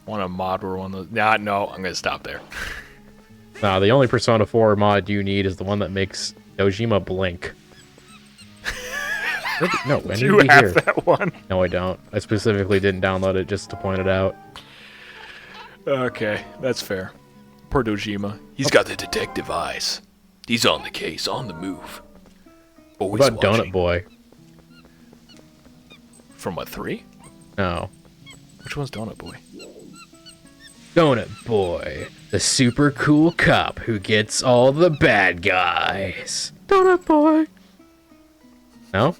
Want a mod or one of those? Nah, no, I'm gonna stop there. Nah, the only Persona 4 mod you need is the one that makes Dojima blink. No, when Do did you we have hear? that one? No, I don't. I specifically didn't download it just to point it out. Okay, that's fair. Poor Dojima. He's got the detective eyes. He's on the case, on the move. Always What about watching. Donut Boy? From what, 3? No. Which one's Donut Boy? Donut Boy, the super cool cop who gets all the bad guys. Donut Boy. No?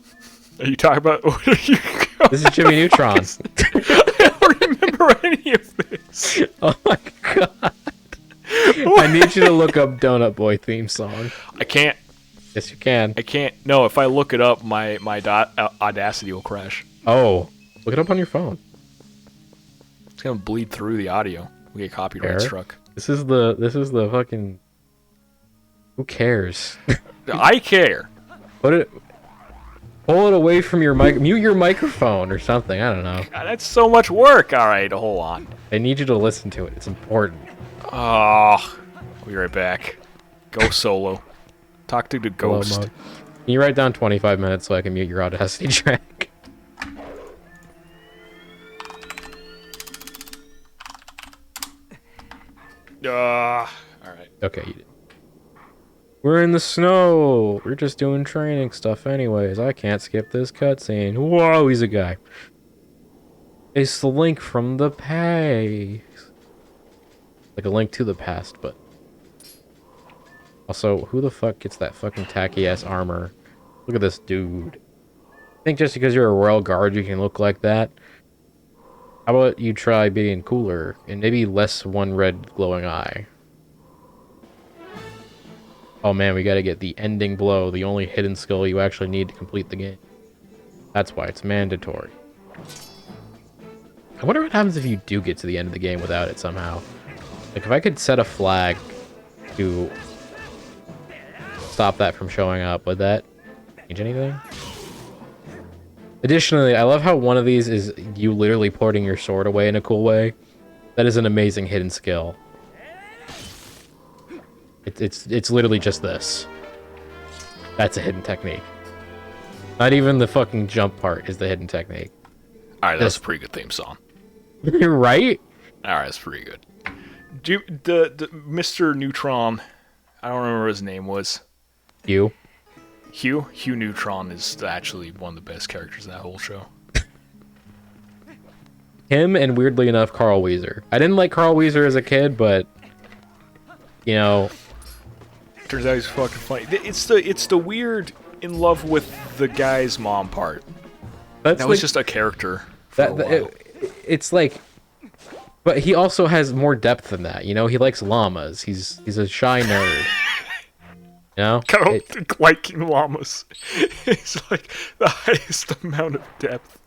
Are you talking about... This is Jimmy Neutron. I don't remember any of this. Oh my god. I need you to look up Donut Boy theme song. I can't. Yes, you can. I can't. No, if I look it up, my Audacity will crash. Oh, look it up on your phone. It's gonna bleed through the audio. We get copyright Fair. struck. This is the fucking. Who cares? I care. Pull it away from your mic. Mute your microphone or something. I don't know. God, that's so much work. All right, hold on. I need you to listen to it. It's important. Oh, I'll be right back. Go solo. Talk to the Hello, ghost. Mug. Can you write down 25 minutes so I can mute your Audacity track? All right. Okay, you did. We're in the snow. We're just doing training stuff anyways. I can't skip this cutscene. Whoa, he's a guy. It's the link from the past. Like a link to the past, but... Also, who the fuck gets that fucking tacky-ass armor? Look at this dude. I think just because you're a royal guard, you can look like that. How about you try being cooler, and maybe less one red glowing eye? Oh man, we gotta get the ending blow, the only hidden skill you actually need to complete the game. That's why it's mandatory. I wonder what happens if you do get to the end of the game without it somehow. Like, if I could set a flag to stop that from showing up, would that change anything? Additionally, I love how one of these is you literally porting your sword away in a cool way. That is an amazing hidden skill. It's literally just this. That's a hidden technique. Not even the fucking jump part is the hidden technique. All right, that's a pretty good theme song. You're right? All right, that's pretty good. The Mr. Neutron, I don't remember what his name was. You? Hugh Neutron is actually one of the best characters in that whole show. Him and, weirdly enough, Carl Weezer. I didn't like Carl Weezer as a kid, but... You know... Turns out he's fucking funny. It's the weird in love with the guy's mom part. That was just a character for a while. It's like... But he also has more depth than that, you know? He likes llamas. He's a shy nerd. You know? I don't think liking llamas is like the highest amount of depth.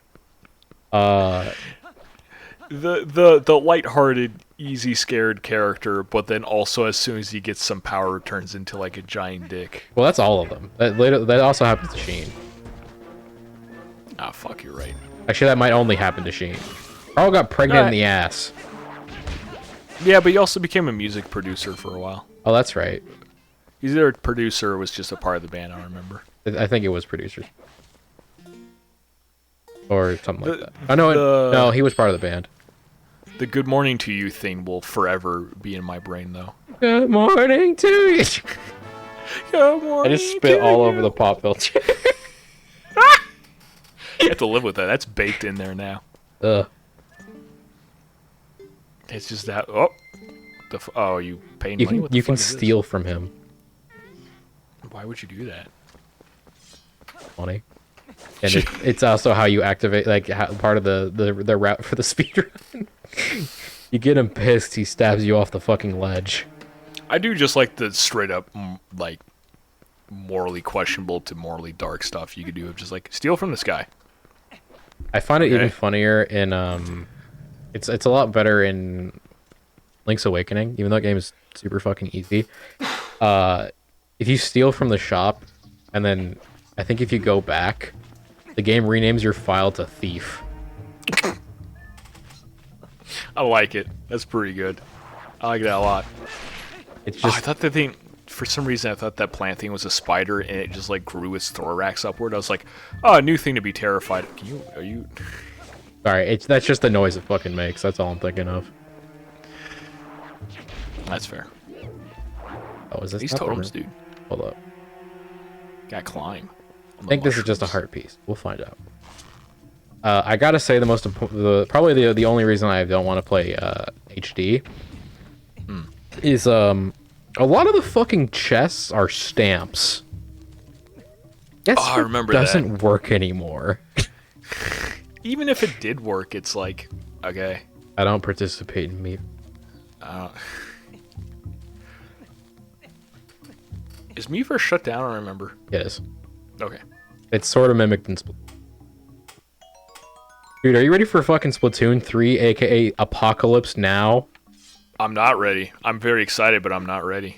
The lighthearted, easy scared character, but then also as soon as he gets some power, turns into like a giant dick. Well, that's all of them. That also happens to Sheen. Ah, fuck, you're right. Actually, that might only happen to Sheen. Carl got pregnant in the ass. Yeah, but he also became a music producer for a while. Oh, that's right. He's either a producer or was just a part of the band, I don't remember. I think it was producers. Or something like that. Oh, no, he was part of the band. The Good Morning to You thing will forever be in my brain, though. Good morning to you. Good morning. I just spit all over the pop filter. You have to live with that. That's baked in there now. Ugh. It's just that. Oh, you paying money? What the You fuck can is steal from him. this? Why would you do that? Money. And it's also how you activate, like, part of the route for the speedrun. You get him pissed, he stabs you off the fucking ledge. I do just like the straight up, like, morally questionable to morally dark stuff you could do of just, like, steal from this guy. I find it even funnier in, it's a lot better in Link's Awakening, even though that game is super fucking easy. If you steal from the shop, and then, I think if you go back, the game renames your file to Thief. I like it. That's pretty good. I like that a lot. It's just... I thought the thing... For some reason, I thought that plant thing was a spider, and it just, like, grew its thorax upward. I was like, oh, a new thing to be terrified of. Are you... Sorry, that's just the noise it fucking makes. That's all I'm thinking of. That's fair. Oh, is this these totems, dude? Hold up. Gotta climb. I think this is just a heart piece. We'll find out. I gotta say probably the only reason I don't want to play HD is a lot of the fucking chests are stamps. Guess I remember doesn't work anymore. Even if it did work, it's like, okay. I don't participate in me. Is Miiverse shut down? I don't remember. It is. Okay. It's sort of mimicked in Splatoon. Dude, are you ready for fucking Splatoon 3, aka Apocalypse Now? I'm not ready. I'm very excited, but I'm not ready.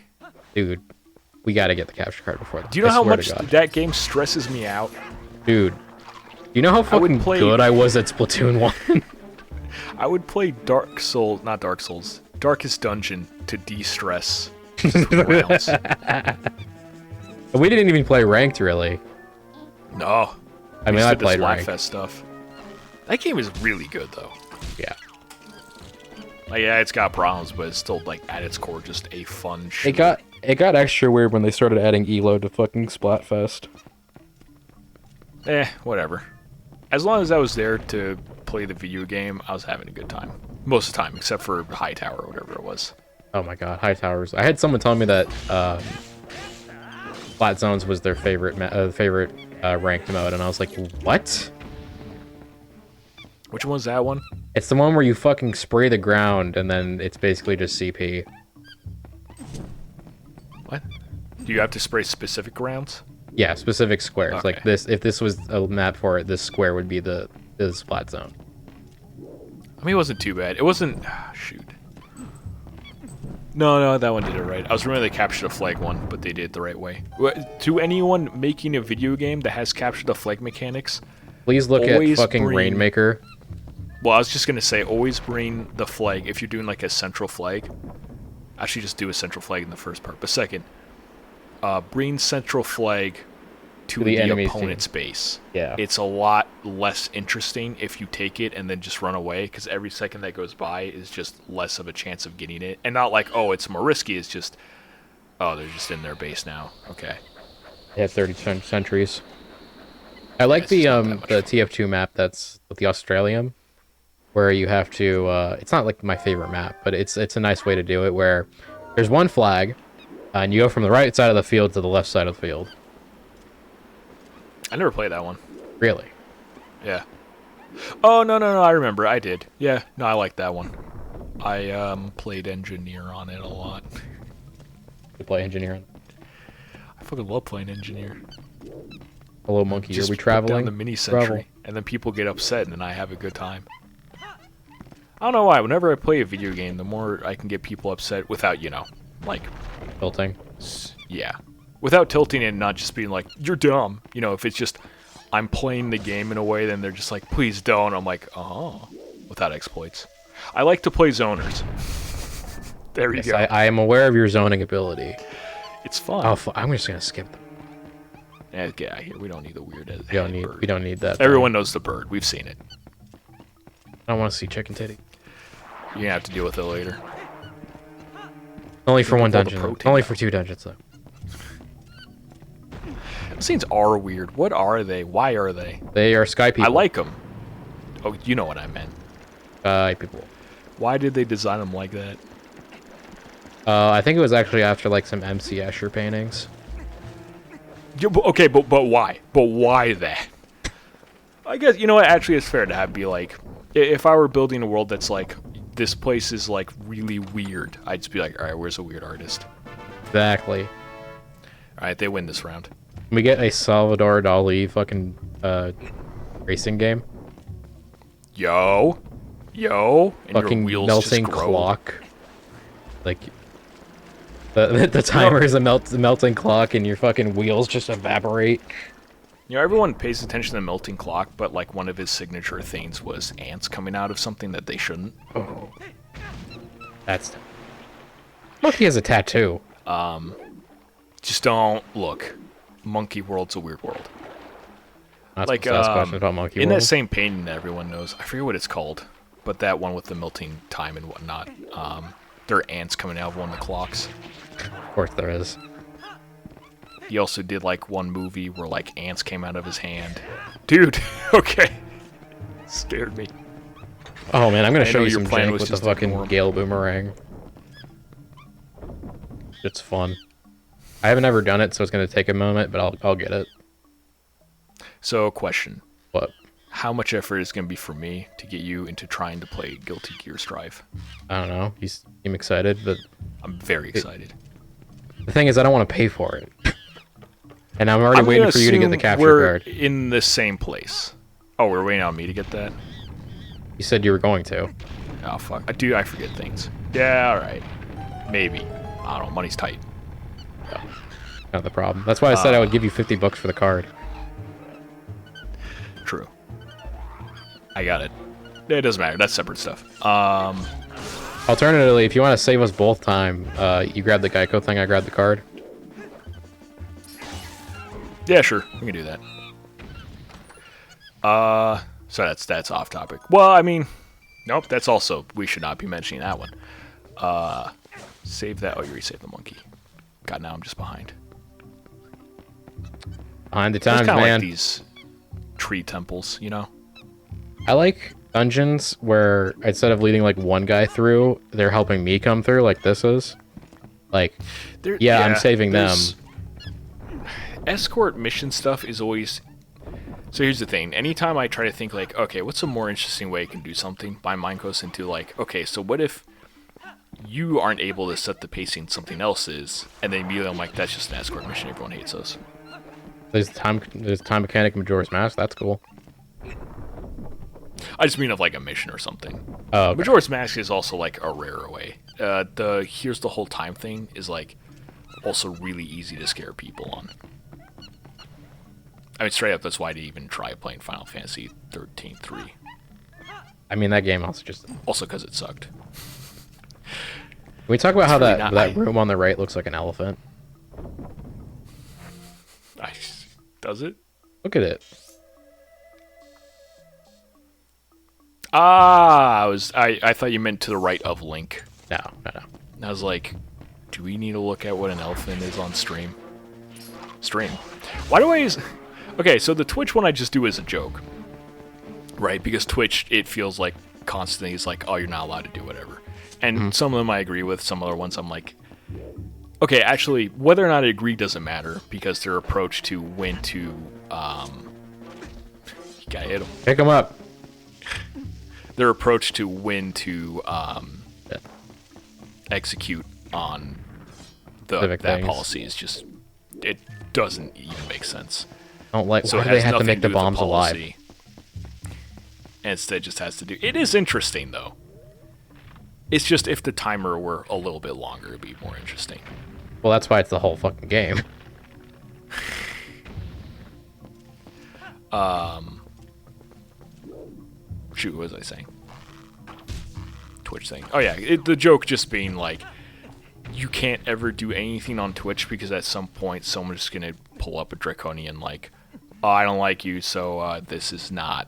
Dude, we gotta get the capture card before that. Do you know how much that game stresses me out? Dude, do you know how fucking good I was at Splatoon 1? I would play Darkest Dungeon to de-stress rounds. We didn't even play ranked, really. No. I mean, I played ranked. Splatfest stuff. That game is really good, though. Yeah. Like, yeah, it's got problems, but it's still, like, at its core, just a fun shooter. It got extra weird when they started adding Elo to fucking Splatfest. Whatever. As long as I was there to play the video game, I was having a good time. Most of the time, except for Hightower or whatever it was. Oh my god, Hightowers. I had someone tell me that Flat Zones was their favorite ranked mode, and I was like, what? Which one's that one? It's the one where you fucking spray the ground, and then it's basically just CP. What? Do you have to spray specific rounds? Yeah, specific squares. Okay. Like this, if this was a map for it, this square would be the Flat Zone. I mean, it wasn't too bad. It wasn't... shoot. No, that one did it right. I was remembering they captured a flag one, but they did it the right way. To anyone making a video game that has captured the flag mechanics... Please look at fucking Rainmaker. Well, I was just going to say, always bring the flag, if you're doing like a central flag. Actually, just do a central flag in the first part. But second, bring central flag to the opponent's base. Yeah. It's a lot less interesting if you take it and then just run away, because every second that goes by is just less of a chance of getting it. And not like, oh, it's more risky, it's just, oh, they're just in their base now. Okay. They have 30 centuries. I like the TF2 map that's with the Australium, where you have to, it's not like my favorite map, but it's a nice way to do it, where there's one flag, and you go from the right side of the field to the left side of the field. I never played that one. Really? Yeah. Oh, no, I remember. I did. Yeah, no, I like that one. I played Engineer on it a lot. You play Engineer on? I fucking love playing Engineer. Hello, monkey. Just are we traveling? Down the mini sentry, and then people get upset, and then I have a good time. I don't know why. Whenever I play a video game, the more I can get people upset without, like... Tilting? Yeah. Without tilting and not just being like, you're dumb. If it's just, I'm playing the game in a way, then they're just like, please don't. I'm like, without exploits. I like to play zoners. There you go. I am aware of your zoning ability. It's fun. Oh, I'm just going to skip them. Yeah, get out of here. We don't need the weird bird. We don't need that. Everyone knows the bird. We've seen it. I don't want to see chicken titty. You're going to have to deal with it later. Only for one dungeon. Only for 2 dungeons, though. Those things are weird. What are they? Why are they? They are sky people. I like them. Oh, you know what I meant. Sky people. Why did they design them like that? I think it was actually after, like, some MC Escher paintings. Yeah, okay, but why? But why that? I guess, you know what? Actually, it's fair to be like, if I were building a world that's like, this place is, like, really weird, I'd just be like, alright, where's a weird artist? Exactly. Alright, they win this round. Can we get a Salvador Dali fucking racing game? Yo. And fucking your wheels melting just grow. Clock. Like, the timer is a melting clock and your fucking wheels just evaporate. You know, everyone pays attention to the melting clock, but like one of his signature things was ants coming out of something that they shouldn't. Oh. That's... Monkey has a tattoo. Just don't look. Monkey World's a weird world. Not Like, supposed to ask questions about Monkey in World. that same painting that everyone knows, I forget what it's called, but that one with the melting time and whatnot, there are ants coming out of one of the clocks. Of course there is. He also did like one movie where like ants came out of his hand. Dude, okay. Scared me. Oh man, I'm gonna I show know you your some plan jank was with the just to ignore fucking him. Gale Boomerang. It's fun. I haven't ever done it, so it's gonna take a moment, but I'll get it. So, question. What? How much effort is going to be for me to get you into trying to play Guilty Gear Strive? I don't know. You seem excited, but I'm very excited. the thing is, I don't want to pay for it. And I'm already waiting gonna for you to get the assume capture we're card. in the same place. Oh, we're waiting on me to get that? You said you were going to. Oh, fuck. I forget things. Yeah, alright. Maybe. I don't know. Money's tight. Not the problem. That's why I said I would give you $50 for the card. True. I got it. It doesn't matter. That's separate stuff. Alternatively, if you want to save us both time, you grab the Geico thing, I grab the card. Yeah, sure. We can do that. So that's off topic. Well, I mean, nope. That's also, we should not be mentioning that one. Save that. Oh, you resaved the monkey. God, now I'm just behind. Behind the It's times, kind of man. like these tree temples, you know? I like dungeons where instead of leading like one guy through, they're helping me come through, like this is. Like, yeah, I'm saving them. Escort mission stuff is always... So here's the thing. Anytime I try to think like, okay, what's a more interesting way I can do something? My mind goes into like, okay, so what if you aren't able to set the pacing something else is? And then immediately I'm like, that's just an escort mission. Everyone hates those. There's time mechanic Majora's Mask. That's cool. I just mean of like a mission or something. Oh, okay. Majora's Mask is also like a rarer way. The here's the whole time thing is like also really easy to scare people on. I mean, straight up, that's why I didn't even try playing Final Fantasy 13-3. I mean, that game also just... Can Also because it sucked. we talk about how really that room on the right looks like an elephant? Does it? Look at it. I thought you meant to the right of Link. No. And I was like, do we need to look at what an elephant is on stream? Why do I use... Okay, so the Twitch one I just do as a joke. Right? Because Twitch, it feels like constantly is like, oh, you're not allowed to do whatever. And some of them I agree with. Some other ones I'm like... Okay, actually, whether or not I agree doesn't matter. Because their approach to when to... You gotta hit them. Pick him up. Their approach to when to execute on that things. policy is just... It doesn't even make sense. Don't like. So Why it do they has have to nothing make the do with bombs alive? policy. And instead just has to do... It is interesting, though. It's just if the timer were a little bit longer, it'd be more interesting. Well, that's why it's the whole fucking game. Shoot, what was I saying? Twitch thing. Oh, yeah. The joke just being like, you can't ever do anything on Twitch because at some point someone's just going to pull up a draconian like, oh, I don't like you, so this is no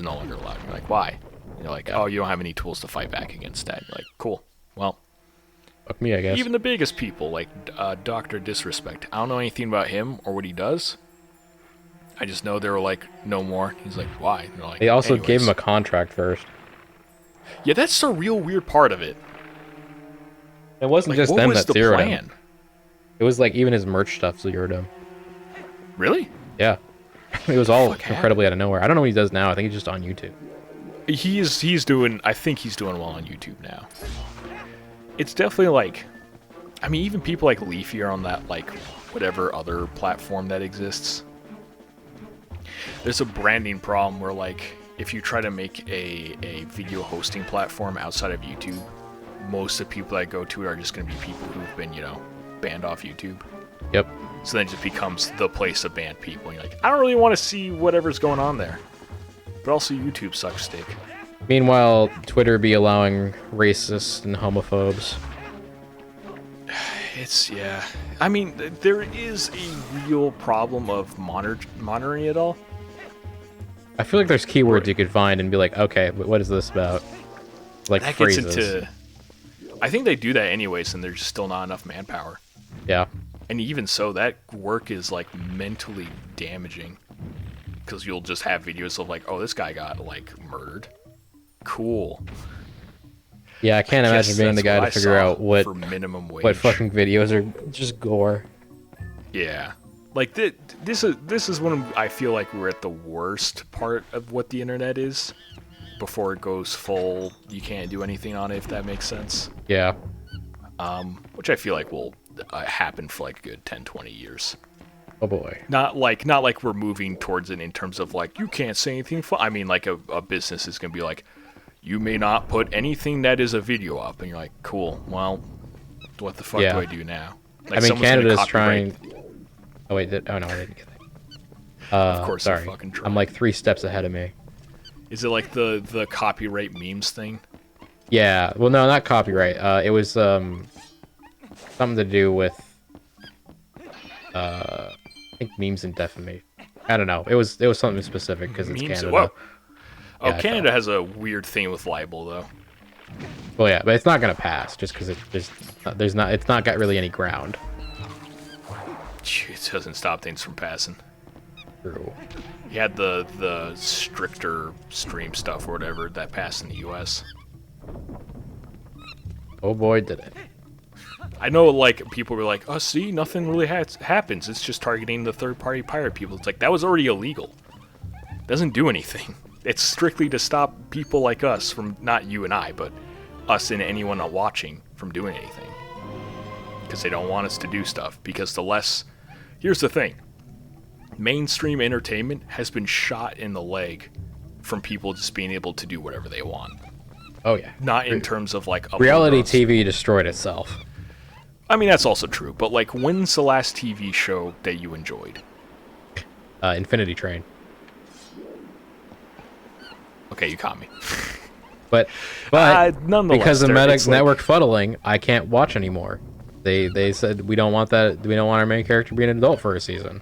longer allowed. And you're like, why? And you're like, oh, you don't have any tools to fight back against that. You're like, cool. Well, Fuck me, I guess. even the biggest people, like Dr. Disrespect, I don't know anything about him or what he does. I just know they were like, no more. He's like, why? And they're like, They also gave him "Anyways." a contract first. Yeah, that's the real weird part of it. It wasn't Like, just what them was that the zeroed plan? him. It was like even his merch stuff zeroed him. Really? Yeah. It was all Fuck incredibly out of nowhere. I don't know what he does now. I think he's just on YouTube. He's doing... I think he's doing well on YouTube now. It's definitely like... I mean, even people like Leafy are on that, like, whatever other platform that exists. There's a branding problem where, like, if you try to make a video hosting platform outside of YouTube, most of the people that go to it are just going to be people who've been, banned off YouTube. Yep. So then it just becomes the place to ban people. And you're like, I don't really want to see whatever's going on there. But also YouTube sucks dick. Meanwhile, Twitter be allowing racists and homophobes. Yeah. I mean, there is a real problem of monitoring it all. I feel like there's keywords you could find and be like, okay, but what is this about? Like that phrases. Gets into. I think they do that anyways, and there's still not enough manpower. Yeah. And even so, that work is like mentally damaging. Because you'll just have videos of like, oh, this guy got like murdered. Cool. Yeah, I can't imagine being the guy to figure out what minimum wage. What fucking videos are just gore. Yeah. Like this is when I feel like we're at the worst part of what the internet is. Before it goes full, you can't do anything on it, if that makes sense. Yeah. Which I feel like will happen for like a good 10, 20 years. Oh boy. Not like we're moving towards it in terms of like, you can't say anything I mean, like a business is going to be like, you may not put anything that is a video up. And you're like, cool, well, what the fuck do I do now? Like, I mean, Canada's trying... Oh wait, oh no, I didn't get that. Of course, sorry. Fucking trying. I'm like 3 steps ahead of me. Is it like the copyright memes thing? Yeah, well, no, not copyright. It was something to do with I think memes and defamation. I don't know. It was something specific because it's Canada. Whoa. Oh, Yeah, Canada has a weird thing with libel though. Well, yeah, but it's not gonna pass just because it's not got really any ground. It doesn't stop things from passing. True. You had the stricter stream stuff or whatever that passed in the U.S. Oh boy, did it. I know, like, people were like, oh, see, nothing really happens. It's just targeting the third-party pirate people. It's like, that was already illegal. It doesn't do anything. It's strictly to stop people like us from, not you and I, but us and anyone watching from doing anything. Because they don't want us to do stuff. Because the less... Here's the thing. Mainstream entertainment has been shot in the leg from people just being able to do whatever they want. Oh yeah. Not in terms of like reality TV destroyed itself. I mean, that's also true, but like, when's the last TV show that you enjoyed? Infinity Train. Okay, you caught me. But nonetheless, because of network fuddling, I can't watch anymore. They said we don't want that. We don't want our main character being an adult for a season,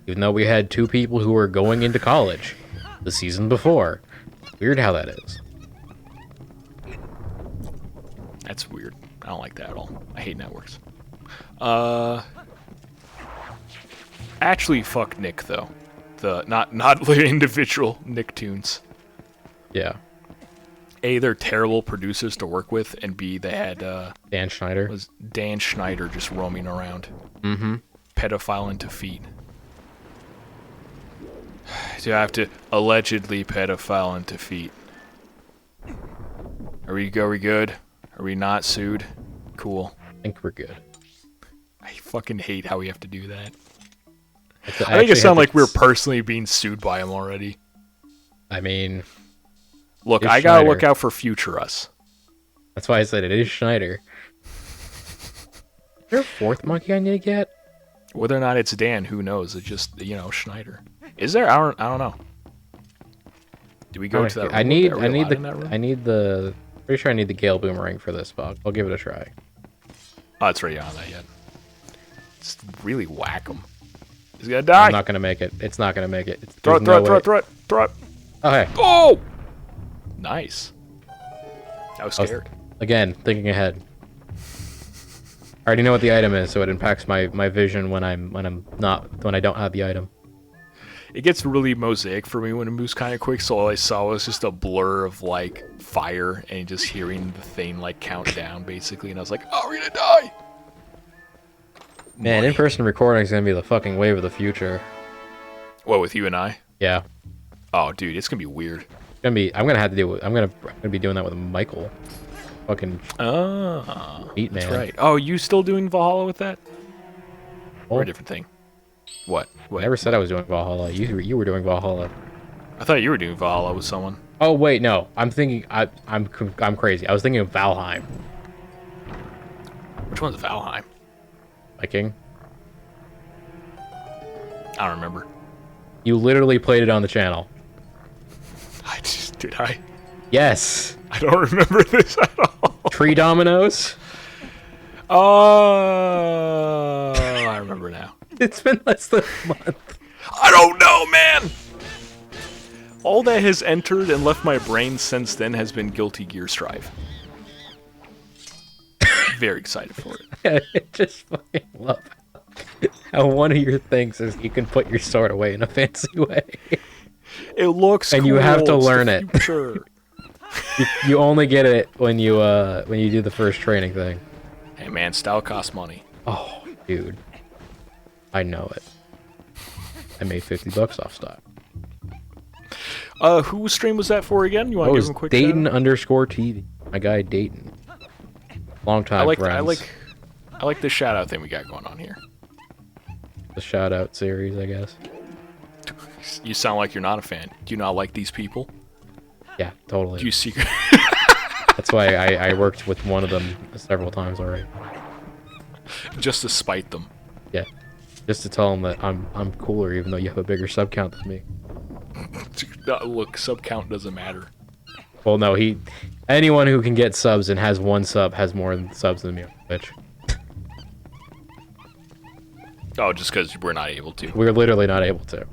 even though we had 2 people who were going into college the season before. Weird how that is. That's weird. I don't like that at all. I hate networks. Actually, fuck Nick though. Not the individual Nicktoons. Yeah. A, they're terrible producers to work with, and B, they had Dan Schneider. Was Dan Schneider just roaming around. Mm-hmm. Pedophile into feet. Do I have to allegedly pedophile into feet? Are we good? Are we not sued? Cool. I think we're good. I fucking hate how we have to do that. I think it sounds like we're personally being sued by him already. I mean... Look, I gotta look out for future us. That's why I said it is Schneider. Is there a 4th monkey I need to get? Whether or not it's Dan, who knows? It's just, Schneider. Is there? I don't know. Do we go to that room? I need the... Pretty sure I need the Gale Boomerang for this, but I'll give it a try. Oh, it's already on that yet. Just really whack him. He's gonna die. I'm not gonna make it. It's not gonna make it. Throw it. Okay. Oh! Nice. I was scared. Again, thinking ahead. I already know what the item is, so it impacts my vision when I don't have the item. It gets really mosaic for me when it moves kind of quick, so all I saw was just a blur of like fire and just hearing the thing like count down basically, and I was like, oh, we're gonna die! Man, in-person recording is gonna be the fucking wave of the future. What, with you and I? Yeah. Oh, dude, it's gonna be weird. I'm gonna be doing that with Michael. Fucking Meat Man. That's right. Oh, you still doing Valhalla with that? Oh. Or a different thing? What? I never said I was doing Valhalla. You were doing Valhalla. I thought you were doing Valhalla with someone. Oh wait, no. I'm thinking I'm crazy. I was thinking of Valheim. Which one's Valheim? Viking. I don't remember. You literally played it on the channel. Did I? Yes. I don't remember this at all. Tree dominoes? Oh, I remember now. It's been less than a month. I don't know, man! All that has entered and left my brain since then has been Guilty Gear Strive. Very excited for it. I just fucking love how one of your things is you can put your sword away in a fancy way. It looks and cool. you have to It's learn the it. future. You only get it when you do the first training thing. Hey man, style costs money. Oh, dude. I know it. I made $50 off stock. Whose stream was that for again? You want to give him a quick Dayton shout out? _TV. My guy Dayton. Long time friends. I like the shout out thing we got going on here. The shout out series, I guess. You sound like you're not a fan. Do you not like these people? Yeah, totally. Do you see? That's why I worked with one of them several times already. Just to spite them. Yeah, just to tell them that I'm cooler, even though you have a bigger sub count than me. Look, sub count doesn't matter. Well, no, anyone who can get subs and has one sub has more subs than me on Twitch. Oh, just because we're not able to. We're literally not able to.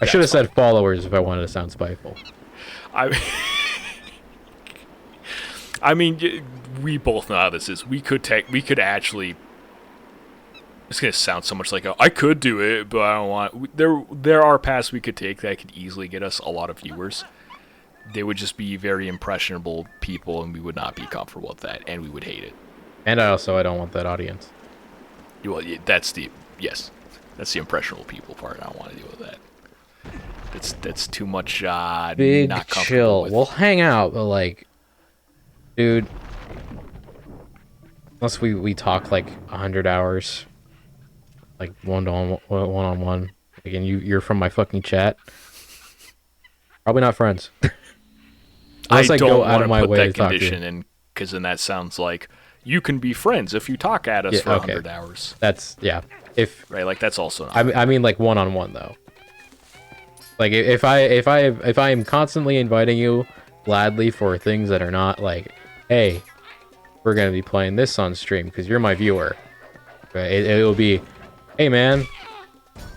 I should have said followers if I wanted to sound spiteful. I mean, we both know how this is. We could actually. It's gonna sound so much like I could do it, but I don't want. There are paths we could take that could easily get us a lot of viewers. They would just be very impressionable people, and we would not be comfortable with that, and we would hate it. And I don't want that audience. Well, that's the impressionable people part. I don't want to deal with that. That's too much. Big not chill. with. We'll hang out, but like, dude, unless we talk like 100 hours, like one on one. Again, you're from my fucking chat. Probably not friends. Unless I don't go out of my put way that to talk to condition you. in, because then that sounds like you can be friends if you talk at us for 100 hours. That's If Right, like that's also not. I mean like one on one though. Like if I am constantly inviting you gladly for things that are not like, hey, we're gonna be playing this on stream because you're my viewer. Right? It will be, hey man,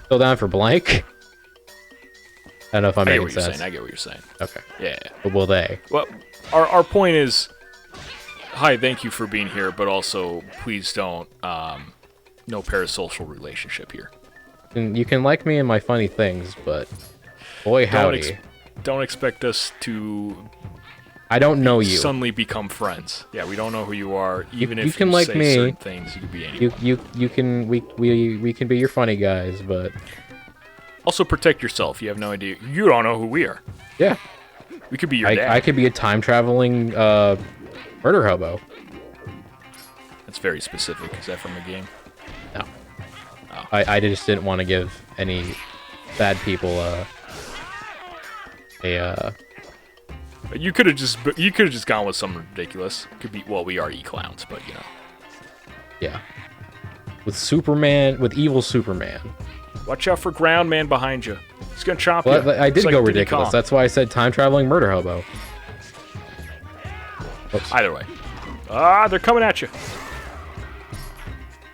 still down for blank. I don't know if I'm making sense. I get what you're saying. Okay. Yeah. But will they? Well, our point is, hi, thank you for being here, but also please don't, no parasocial relationship here. You can like me and my funny things, but boy howdy. Don't expect us to. I don't know you. Suddenly become friends. Yeah, we don't know who you are. Even if you can you like say me. certain things, you can be anyone. You can we can be your funny guys, but Also protect yourself. You have no idea. You don't know who we are. yeah, We could be your dad. I could be a time traveling murder hobo. That's very specific. Is that from a game? No, Oh. I just didn't want to give any bad people You could have just gone with something ridiculous. Could be we are e-clowns, but you know. yeah. With evil Superman. Watch out for Ground Man behind you. He's gonna chop Well, you. I did It's like go Diddy ridiculous. Kong. That's why I said time traveling murder hobo. Oops. Either way. They're coming at you.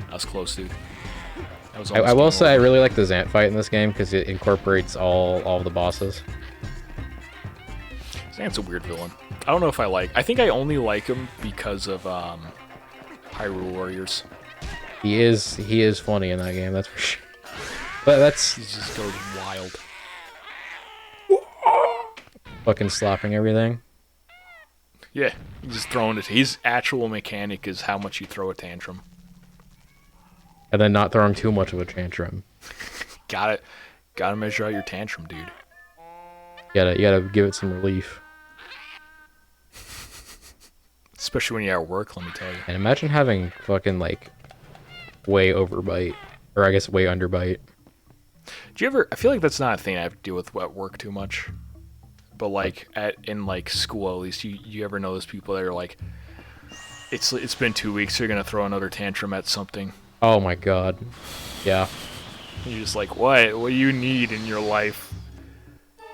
That was close, dude. That was I will almost say I game over. really like the Zant fight in this game because it incorporates all of the bosses. Zant's a weird villain. I don't know if I think I only like him because of Hyrule Warriors. He is funny in that game, that's for sure. But He just goes wild. fucking slapping everything. Yeah, he's just throwing it. His actual mechanic is how much you throw a tantrum. And then not throwing too much of a tantrum. Gotta measure out your tantrum, dude. You gotta give it some relief. Especially when you're at work, let me tell you. And imagine having fucking like way overbite. Or I guess way underbite. Do you ever? I feel like that's not a thing I have to deal with at work too much. But like in like school, at least, you ever know those people that are like, it's been 2 weeks, they're gonna throw another tantrum at something. Oh my god. Yeah. You're just like, what? What do you need in your life?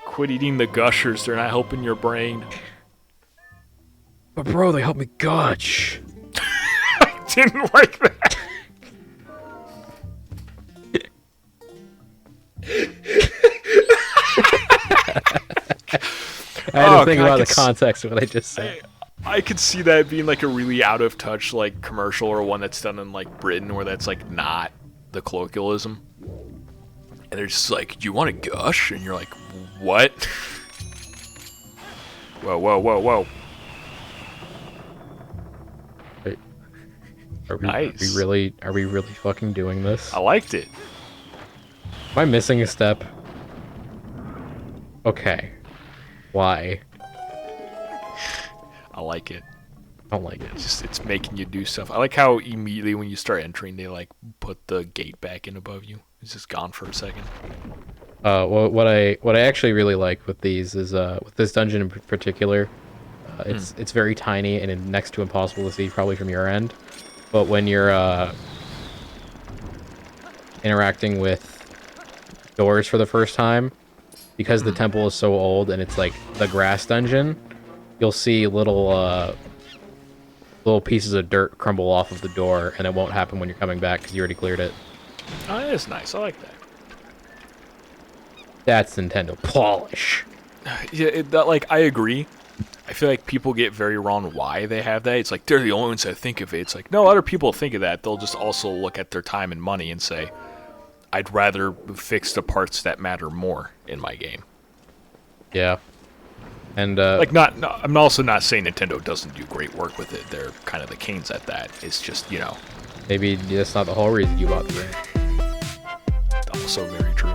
Quit eating the gushers. They're not helping your brain. But bro, they help me gush. I didn't like that. I had to think God, about the context of what I just said. I could see that being like a really out of touch like commercial, or one that's done in like Britain where that's like not the colloquialism. And they're just like, "Do you want to gush?" And you're like, "What?" Whoa, whoa, whoa, whoa. Wait. Nice. Are we really fucking doing this? I liked it. Am I missing a step? Okay. Why? I like it. I don't like it. It's making you do stuff. I like how immediately when you start entering, they like put the gate back in above you. It's just gone for a second. Well, what I actually really like with these is with this dungeon in particular, it's very tiny and next to impossible to see probably from your end. But when you're interacting with doors for the first time, because the temple is so old and it's like the grass dungeon, you'll see little pieces of dirt crumble off of the door, and it won't happen when you're coming back because you already cleared it. Oh, that is nice. I like that. That's Nintendo polish. Yeah, like I agree. I feel like people get very wrong why they have that. It's like they're the only ones that think of it. It's like, no, other people think of that. They'll just also look at their time and money and say, I'd rather fix the parts that matter more in my game. Yeah. And like, I'm also not saying Nintendo doesn't do great work with it. They're kind of the kings at that. It's just, maybe that's not the whole reason you bought the game. Also very true.